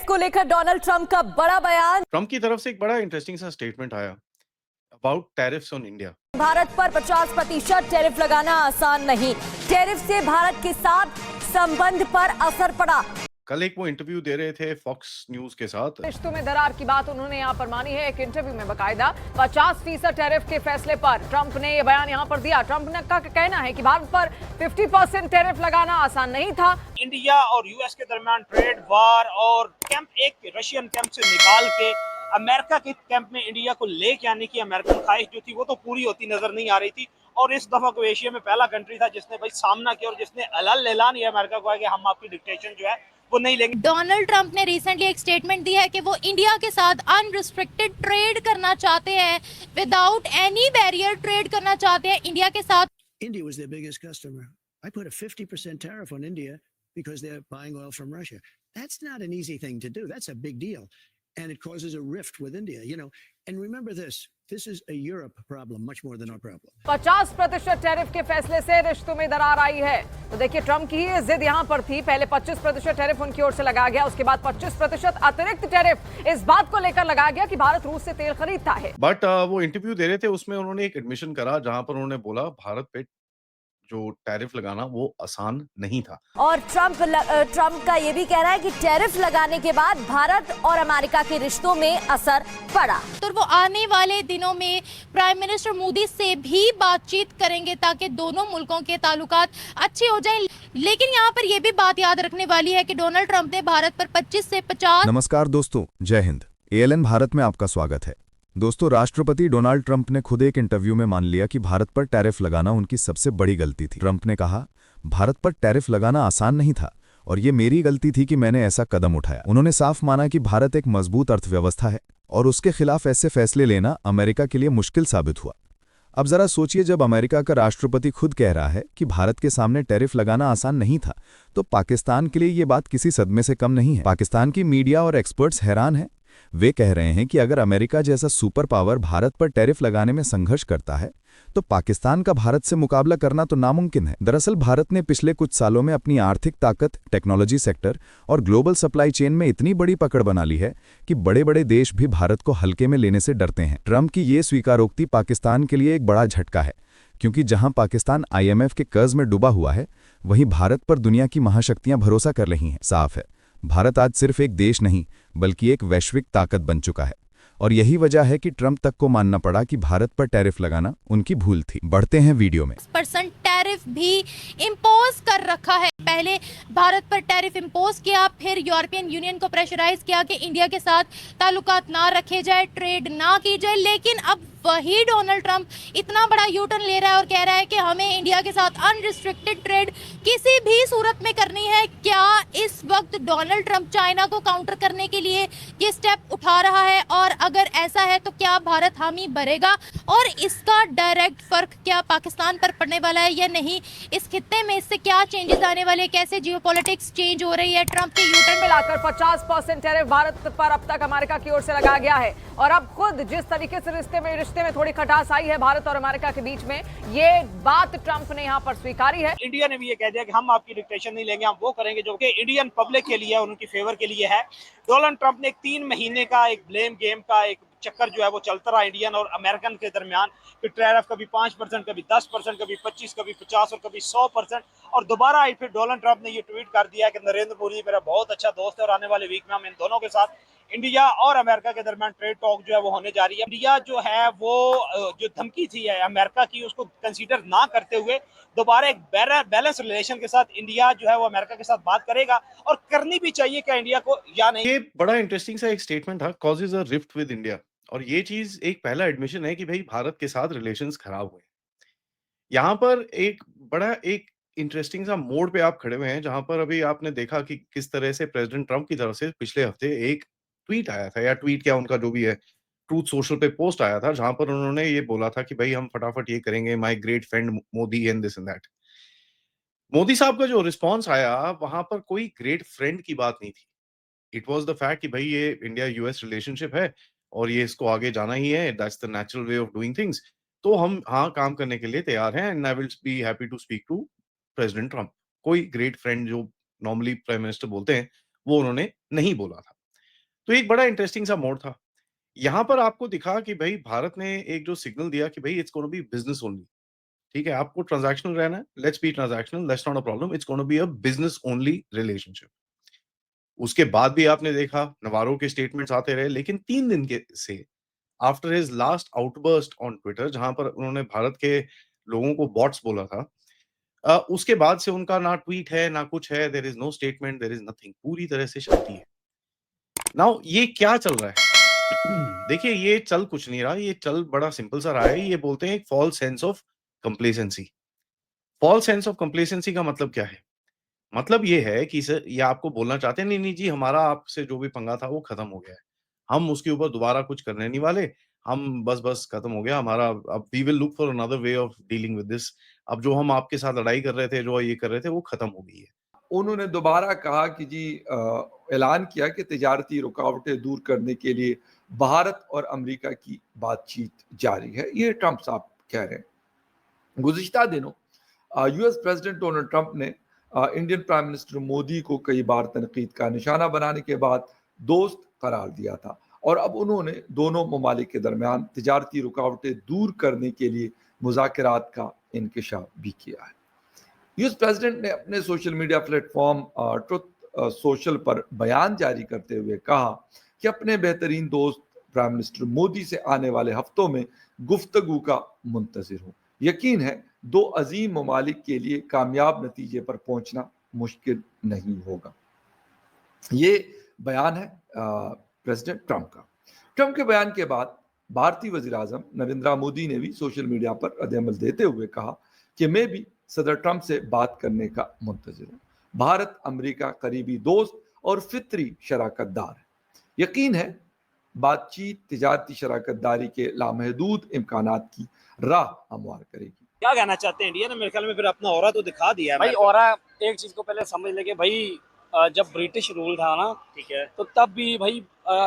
Tariff को लेकर Donald Trump का बड़ा बयान। ट्रंप की तरफ से एक बड़ा इंटरेस्टिंग सा स्टेटमेंट आया about tariffs on India. Bharat पर 50% टैरिफ लगाना आसान नहीं, टैरिफ से भारत के साथ संबंध पर असर पड़ा। कल एक वो इंटरव्यू दे रहे थे फॉक्स न्यूज के साथ। रिश्तों में दरार की बात उन्होंने यहाँ पर मानी है। एक इंटरव्यू में बकायदा 50% टैरिफ के फैसले पर ट्रंप ने यह बयान यहाँ पर दिया। ट्रंप ने का कहना है कि भारत पर 50% टैरिफ लगाना आसान नहीं था। इंडिया और यूएस के दरमियान ट्रेड वार और कैंप एक रशियन कैंप से निकाल के अमेरिका के कैंप में इंडिया को लेके आने की अमेरिकन ख्वाहिश जो थी वो तो पूरी होती नजर नहीं आ रही थी। और इस दफा को एशिया में पहला कंट्री था जिसने भाई सामना किया और जिसने ऐलान ये अमेरिका को है कि हम आपकी डिक्टेशन जो है वो नहीं लेंगे। डोनाल्ड ट्रंप ने रिसेंटली एक स्टेटमेंट दी है कि वो इंडिया के साथ अनरिस्ट्रिक्टेड ट्रेड करना चाहते हैं, विदाउट एनी बैरियर ट्रेड करना चाहते हैं इंडिया के साथ। India was their biggest customer. I put a 50% tariff on India because they're buying oil from Russia. That's not an easy thing to do. That's a big deal. And it causes a rift with India, you know. And remember this is a Europe problem, much more than our problem. 50% tariff के फैसले से रिश्तों में दरार आई है। तो देखिए Trump की ही जिद यहाँ पर थी। पहले 25% टैरिफ उनकी ओर से लगाया गया, उसके बाद 25% अतिरिक्त टैरिफ इस बात को लेकर लगाया गया कि भारत रूस से तेल खरीदता है। बट वो इंटरव्यू दे रहे थे उसमें उन्होंने एक एडमिशन करा जहां पर उन्होंने बोला भारत पे जो टैरिफ लगाना वो आसान नहीं था। और ट्रंप का ये भी कहना है कि टैरिफ लगाने के बाद भारत और अमेरिका के रिश्तों में असर पड़ा। तो वो आने वाले दिनों में प्राइम मिनिस्टर मोदी से भी बातचीत करेंगे ताकि दोनों मुल्कों के ताल्लुकात अच्छे हो जाएं। लेकिन यहाँ पर यह भी बात याद रखने वाली है कि डोनाल्ड ट्रंप ने भारत पर 25 से 50। नमस्कार दोस्तों, जय हिंद। ALN भारत में आपका स्वागत है। दोस्तों, राष्ट्रपति डोनाल्ड ट्रंप ने खुद एक इंटरव्यू में मान लिया कि भारत पर टैरिफ लगाना उनकी सबसे बड़ी गलती थी। ट्रंप ने कहा, भारत पर टैरिफ लगाना आसान नहीं था और ये मेरी गलती थी कि मैंने ऐसा कदम उठाया। उन्होंने साफ माना कि भारत एक मजबूत अर्थव्यवस्था है और उसके खिलाफ ऐसे फैसले लेना अमेरिका के लिए मुश्किल साबित हुआ। अब जरा सोचिए, जब अमेरिका का राष्ट्रपति खुद कह रहा है कि भारत के सामने टैरिफ लगाना आसान नहीं था, तो पाकिस्तान के लिए ये बात किसी सदमे से कम नहीं है। पाकिस्तान की मीडिया और एक्सपर्ट्स हैरान हैं। वे कह रहे हैं कि अगर अमेरिका जैसा सुपर पावर भारत पर टैरिफ लगाने में संघर्ष करता है तो पाकिस्तान का भारत से मुकाबला करना तो नामुमकिन है। दरअसल भारत ने पिछले कुछ सालों में अपनी आर्थिक ताकत, टेक्नोलॉजी सेक्टर और ग्लोबल सप्लाई चेन में इतनी बड़ी पकड़ बना ली है कि बड़े बड़े देश भी भारत को हल्के में लेने से डरते हैं। ट्रंप की ये स्वीकारोक्ति पाकिस्तान के लिए एक बड़ा झटका है, क्योंकि जहां पाकिस्तान IMF के कर्ज में डूबा हुआ है, वहीं भारत पर दुनिया की महाशक्तियां भरोसा कर रही हैं। साफ है, भारत आज सिर्फ एक देश नहीं बल्कि एक वैश्विक ताकत बन चुका है और यही वजह है कि ट्रंप तक को मानना पड़ा कि भारत पर टैरिफ लगाना उनकी भूल थी। बढ़ते हैं वीडियो में। % टैरिफ भी इम्पोज कर रखा है। पहले भारत पर टैरिफ इम्पोज किया, फिर यूरोपियन यूनियन को प्रेशराइज किया कि इंडिया के साथ ताल्लुकात ना रखे जाए, ट्रेड ना की जाए। लेकिन अब वही डोनाल्ड ट्रंप इतना बड़ा यूटर्न ले रहा है और कह रहा है कि हमें इंडिया के साथ अनरिस्ट्रिक्टेड ट्रेड किसी भी सूरत में करनी है। क्या इस वक्त डोनाल्ड ट्रंप चाइना को काउंटर करने के लिए ये स्टेप उठा रहा है? और अगर ऐसा है तो क्या भारत हामी भरेगा और इसका डायरेक्ट फर्क क्या पाकिस्तान पर पड़ने वाला है या नहीं? इस खित्ते में इससे क्या चेंजेस आने वाले, कैसे जियोपॉलिटिक्स चेंज हो रही है? ट्रंप के यूटर्न मिलाकर 50% टैरिफ भारत पर अब तक अमेरिका की ओर से लगाया गया है। और अब खुद जिस तरीके से रिश्ते में थोड़ी खटास आई है भारत और अमेरिका के बीच में, ये बात ट्रंप ने यहाँ पर स्वीकारी है। इंडिया ने भी ये कह दिया कि हम आपकी डिक्टेशन नहीं लेंगे, हम वो करेंगे जो कि इंडियन पब्लिक के लिए और उनकी फेवर के लिए है। डोनाल्ड ट्रंप ने 3 महीने का एक ब्लेम गेम का एक चक्कर जो है वो चलता रहा इंडियन और अमेरिकन के दरमियान कि टैरिफ कभी 5%, कभी 10%, कभी 25, कभी 50 और कभी 100%। और दोबारा आई फिर डोनाल्ड ट्रंप ने ये ट्वीट कर दिया कि नरेंद्र मोदी मेरा बहुत अच्छा दोस्त है और आने वाले वीक में हम इन दोनों के साथ इंडिया और अमेरिका के दरमियान ट्रेड टॉक जो है वो होने जा रही है। इंडिया जो है वो जो धमकी थी है अमेरिका की, उसको कंसीडर ना करते हुए दोबारा एक बैलेंस रिलेशन के साथ इंडिया जो है वो अमेरिका के साथ बात करेगा और करनी भी चाहिए क्या इंडिया को या नहीं। ये बड़ा इंटरेस्टिंग सा एक स्टेटमेंट था, causes a rift with India. और ये चीज एक पहला एडमिशन है कि भाई भारत के साथ रिलेशंस खराब हुए। यहाँ पर एक इंटरेस्टिंग सा मोड़ पे आप खड़े हुए हैं जहां पर अभी आपने देखा कि किस तरह से प्रेसिडेंट ट्रंप की तरफ से पिछले हफ्ते एक ट्वीट आया था, या ट्वीट क्या उनका जो भी है, ट्रूथ सोशल पे पोस्ट आया था जहां पर उन्होंने ये बोला था कि भाई हम फटाफट ये करेंगे, my great friend Modi and this and that. Modi साहब का जो रिस्पॉन्स आया वहां पर कोई ग्रेट फ्रेंड की बात नहीं थी। इट वाज द फैक्ट कि भाई ये इंडिया यूएस रिलेशनशिप है और ये इसको आगे जाना ही है, that's the natural way of doing things. तो हम हाँ काम करने के लिए तैयार हैं and I will be happy to speak to president Trump. कोई ग्रेट फ्रेंड जो नॉर्मली प्राइम मिनिस्टर बोलते हैं वो उन्होंने नहीं बोला था। तो एक बड़ा इंटरेस्टिंग सा मोड़ था। यहाँ पर आपको दिखा कि भई भारत ने एक जो सिग्नल दिया कि भई it's gonna be business only. ठीक है, आपको ट्रांज़ैक्शनल रहना है, let's be transactional, that's not a problem, it's gonna be a business only relationship. उसके बाद भी आपने देखा नवारो के स्टेटमेंट्स आते रहे, लेकिन 3 दिन के से after his last outburst on Twitter जहाँ पर उन्होंने भारत के लोगों को बॉट्स बोला था, उसके बाद से उनका ना ट्वीट है, ना कुछ है, there is no statement, there is nothing, पूरी तरह से शांति है। नाउ ये क्या चल रहा है? देखिए ये चल कुछ नहीं रहा, ये चल बड़ा सिंपल सा रहा है, ये बोलते हैं एक false sense of complacency. False sense of complacency का मतलब क्या है? मतलब ये है कि सर ये आपको बोलना चाहते हैं, नहीं जी हमारा आपसे जो भी पंगा था वो खत्म हो गया है। हम उसके ऊपर दोबारा कुछ करने नहीं वाले, हम बस खत्म हो गया हमारा, अब we will look for another way of dealing with this. अब जो हम आपके साथ लड़ाई कर रहे थे, जो ये कर रहे थे वो खत्म हो गई है। उन्होंने दोबारा कहा कि जी ऐलान किया कि तिजारती रुकावटें दूर करने के लिए भारत और अमेरिका की बातचीत जारी है। ये ट्रंप साहब कह रहे हैं। गुज़िश्ता दिनों यूएस प्रेसिडेंट डोनाल्ड ट्रंप ने इंडियन प्राइम मिनिस्टर मोदी को कई बार तनकीद का निशाना बनाने के बाद दोस्त करार दिया था और अब उन्होंने दोनों ममालिक के दरमियान तिजारती रुकावटें दूर करने के लिए मुज़ाकरात का इंकशाफ भी किया है। यूएस प्रेसिडेंट ने अपने social media platform truth social पर बयान जारी करते हुए कहा कि अपने बेहतरीन दोस्त प्राइम मिनिस्टर मोदी से आने वाले हफ्तों में गुफ्तगू का मुंतज़िर हूँ। यकीन है दो अजीम ममालिक के लिए कामयाब नतीजे पर पहुंचना मुश्किल नहीं होगा। ये बयान है प्रेसिडेंट ट्रंप का। ट्रंप के बयान के बाद भारतीय वज़ीर आज़म नरेंद्र मोदी ने भी सोशल मीडिया पर रद्द-ए-अमल देते हुए कहा कि मैं भी सदर ट्रंप से बात करने का मुंतज़िर हूँ। भारत अमेरिका करीबी दोस्त और फितरी शराकतदार है। यकीन है बातचीत तिजारती शराकतदारी के लामहदूद इम्कानात की राह हमवार करेगी। क्या कहना चाहते हैं इंडिया ने? मेरे ख्याल में फिर अपना ऑरा तो दिखा दिया है भाई अमेरिका। औरा एक चीज को पहले समझ ले कि भाई जब ब्रिटिश रूल था ना, ठीक है, तो तब भी भाई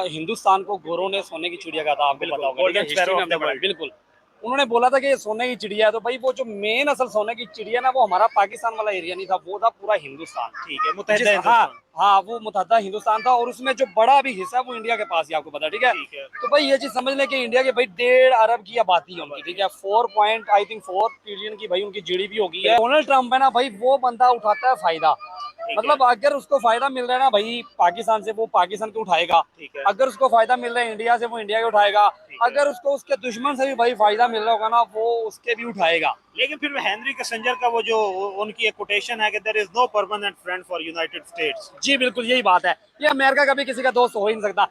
हिंदुस्तान को गोरों ने सोने की चिड़िया कहा था, आपको बिल्कुल, पता होगा, golden ठीक है, sparrow हिस्ट्री में of the हमने पढ़ा है, world। बिल्कुल। उन्होंने बोला था कि ये सोने की चिड़िया है, तो भाई वो जो मेन असल सोने की चिड़िया ना, वो हमारा पाकिस्तान वाला एरिया नहीं था, वो था पूरा हिंदुस्तान। ठीक है, मुत्तहिदा हाँ हिंदुस्तान। हाँ, वो मुतहदा हिंदुस्तान था और उसमें जो बड़ा भी हिस्सा वो इंडिया के पास ही, आपको पता है, ठीक है। ठीक है, तो भाई ये चीज समझ लें कि इंडिया के भाई 1.5 अरब की आबादी है उनकी, ठीक है, 4 ट्रिलियन की भाई उनकी जीडीपी होगी है। डोनाल्ड ट्रंप है ना भाई, वो बंदा उठाता है फायदा। मतलब अगर उसको फायदा मिल रहा है ना भाई पाकिस्तान से, वो पाकिस्तान को उठाएगा। ठीक है, अगर उसको फायदा मिल रहा है इंडिया से, वो इंडिया के उठाएगा। ठीक है। अगर उसको उसके दुश्मन से भी भाई फायदा मिल रहा होगा ना, वो उसके भी उठाएगा। लेकिन फिर हेनरी किसिंजर का वो जो उनकी एक कोटेशन है कि there is no permanent friend for United States. जी बिल्कुल, यही बात है। ये अमेरिका का भी किसी का दोस्त हो ही नहीं सकता।